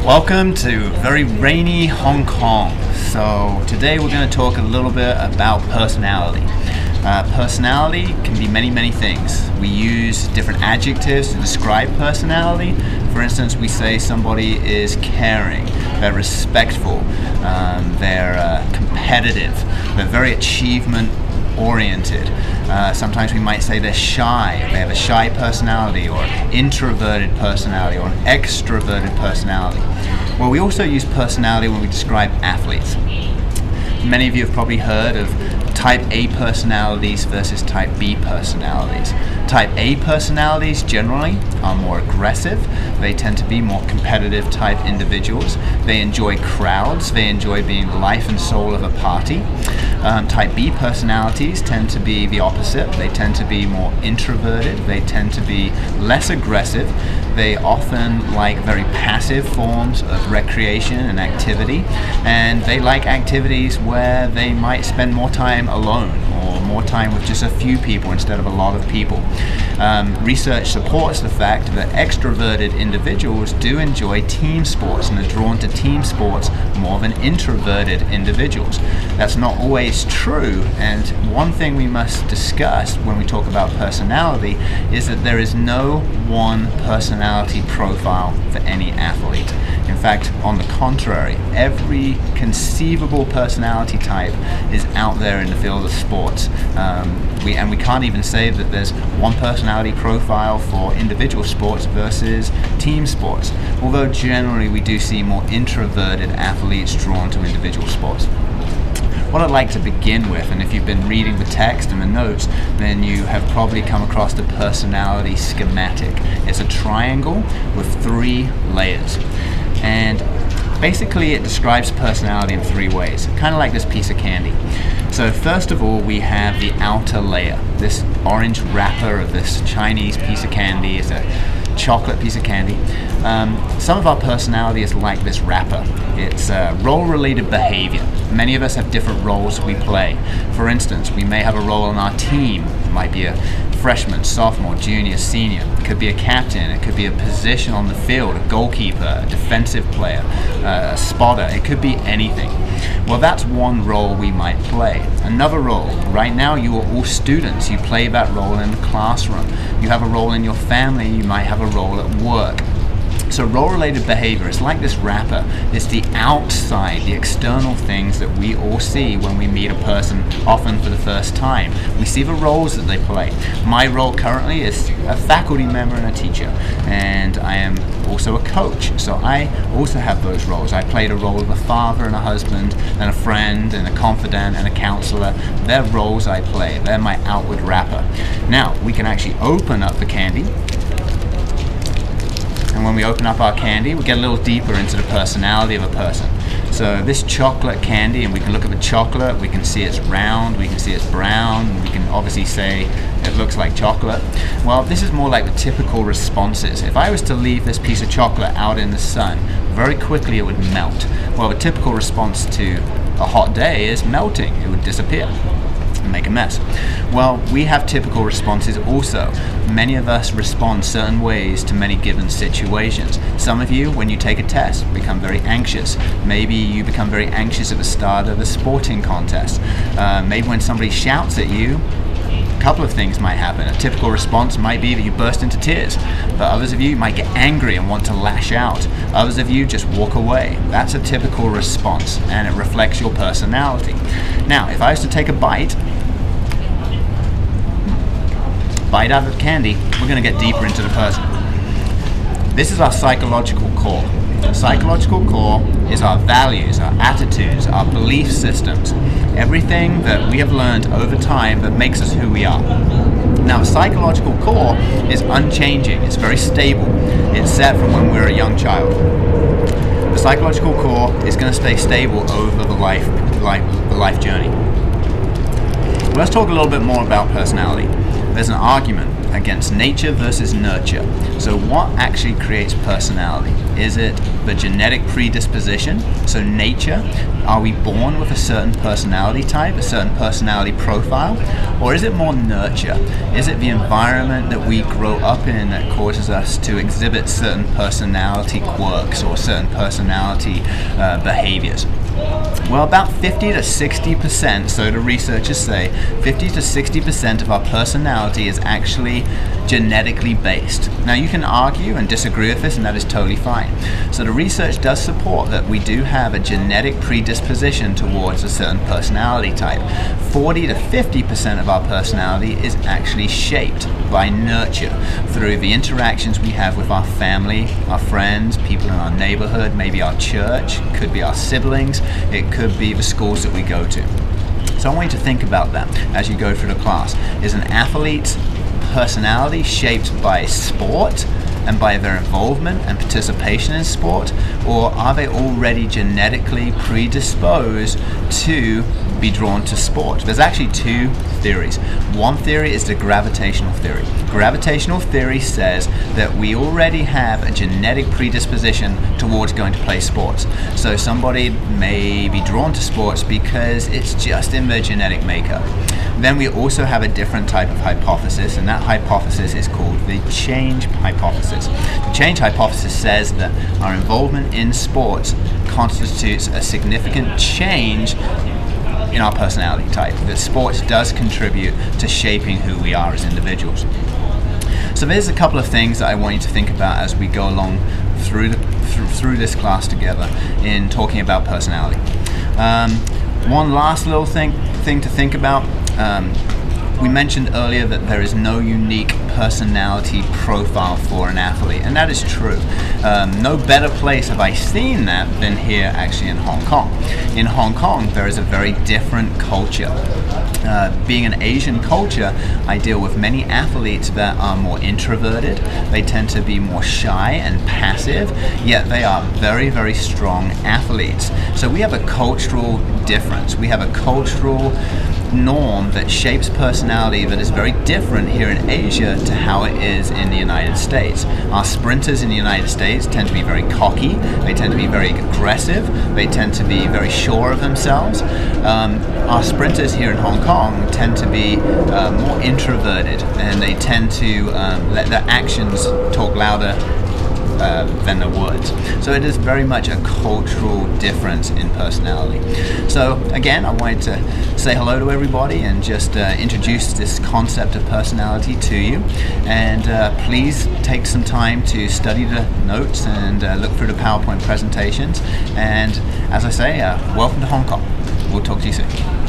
Welcome to very rainy Hong Kong. So today we're going to talk a little bit about personality. Personality can be many things. We use different adjectives to describe personality. For instance, we say somebody is caring, they're respectful, they're competitive, they're very achievement oriented. Sometimes we might say they're shy, they have a shy personality, or introverted personality, or an extroverted personality. Well, we also use personality when we describe athletes. Many of you have probably heard of type A personalities versus type B personalities. Type A personalities generally are more aggressive. They tend to be more competitive type individuals. They enjoy crowds. They enjoy being the life and soul of a party. Type B personalities tend to be the opposite. They tend to be more introverted. They tend to be less aggressive. They often like very passive forms of recreation and activity, and they like activities where they might spend more time alone or more time with just a few people instead of a lot of people. Research supports the fact that extroverted individuals do enjoy team sports and are drawn to team sports more than introverted individuals. That's not always true, and one thing we must discuss when we talk about personality is that there is no one personality profile for any athlete. In fact, on the contrary, every conceivable personality type is out there in the field of sports. We can't even say that there's one personality profile for individual sports versus team sports, although generally we do see more introverted athletes drawn to individual sports. What I'd like to begin with, and if you've been reading the text and the notes, then you have probably come across the personality schematic. It's a triangle with 3 layers. And basically it describes personality in 3 ways, kind of like this piece of candy. So first of all, we have the outer layer, this orange wrapper of this Chinese piece of candy. It's a chocolate piece of candy. Some of our personality is like this wrapper. It's role-related behavior. Many of us have different roles we play. For instance, we may have a role on our team. It might be a freshman, sophomore, junior, senior. It could be a captain. It could be a position on the field, a goalkeeper, a defensive player, a spotter. It could be anything. Well, that's one role we might play. Another role, right now you are all students. You play that role in the classroom. You have a role in your family. You might have a role at work. So role-related behavior is like this wrapper. It's the outside, the external things that we all see when we meet a person, often for the first time. We see the roles that they play. My role currently is a faculty member and a teacher, and I am also a coach. So I also have those roles. I played a role of a father and a husband and a friend and a confidant and a counselor. They're roles I play. They're my outward wrapper. Now, we can actually open up the candy. And when we open up our candy, we get a little deeper into the personality of a person. So this chocolate candy, and we can look at the chocolate, we can see it's round, we can see it's brown, we can obviously say it looks like chocolate. Well, this is more like the typical responses. If I was to leave this piece of chocolate out in the sun, very quickly it would melt. Well, the typical response to a hot day is melting. It would disappear and make a mess. Well, we have typical responses also. Many of us respond certain ways to many given situations. Some of you, when you take a test, become very anxious. Maybe you become very anxious at the start of a sporting contest. Maybe when somebody shouts at you, a couple of things might happen. A typical response might be that you burst into tears, but others of you might get angry and want to lash out. Others of you just walk away. That's a typical response, and it reflects your personality. Now, if I was to take a bite out of the candy, we're going to get deeper into the person. This is our psychological core. The psychological core is our values, our attitudes, our belief systems, everything that we have learned over time that makes us who we are. Now, the psychological core is unchanging. It's very stable. It's set from when we're a young child. The psychological core is going to stay stable over the life journey. Let's talk a little bit more about personality. There's an argument against nature versus nurture. So what actually creates personality? Is it the genetic predisposition, so nature? Are we born with a certain personality type, a certain personality profile? Or is it more nurture? Is it the environment that we grow up in that causes us to exhibit certain personality quirks or certain personality behaviors? Well, about 50 to 60%, so the researchers say, 50 to 60% of our personality is actually genetically based. Now you can argue and disagree with this, and that is totally fine. So the research does support that we do have a genetic predisposition towards a certain personality type. 40 to 50% of our personality is actually shaped by nurture through the interactions we have with our family, our friends, people in our neighborhood, maybe our church, could be our siblings, it could be the schools that we go to. So I want you to think about that as you go through the class. Is an athlete's personality shaped by sport and by their involvement and participation in sport, or are they already genetically predisposed to be drawn to sport? There's actually two theories. One theory is the gravitational theory. Gravitational theory says that we already have a genetic predisposition towards going to play sports. So somebody may be drawn to sports because it's just in their genetic makeup. Then we also have a different type of hypothesis, and that hypothesis is called the change hypothesis. The change hypothesis says that our involvement in sports constitutes a significant change in our personality type, that sports does contribute to shaping who we are as individuals. So there's a couple of things that I want you to think about as we go along through this class together in talking about personality. One last little thing to think about. We mentioned earlier that there is no unique personality profile for an athlete, and that is true. No better place have I seen that than here actually in Hong Kong. In Hong Kong, there is a very different culture. Being an Asian culture, I deal with many athletes that are more introverted. They tend to be more shy and passive, yet they are very, very strong athletes. So we have a cultural difference. We have a cultural norm that shapes personality that is very different here in Asia to how it is in the United States. Our sprinters in the United States tend to be very cocky, they tend to be very aggressive, they tend to be very sure of themselves. Our sprinters here in Hong Kong tend to be more introverted, and they tend to let their actions talk louder than the words. So it is very much a cultural difference in personality. So again, I wanted to say hello to everybody and just introduce this concept of personality to you. And please take some time to study the notes and look through the PowerPoint presentations. And as I say, welcome to Hong Kong. We'll talk to you soon.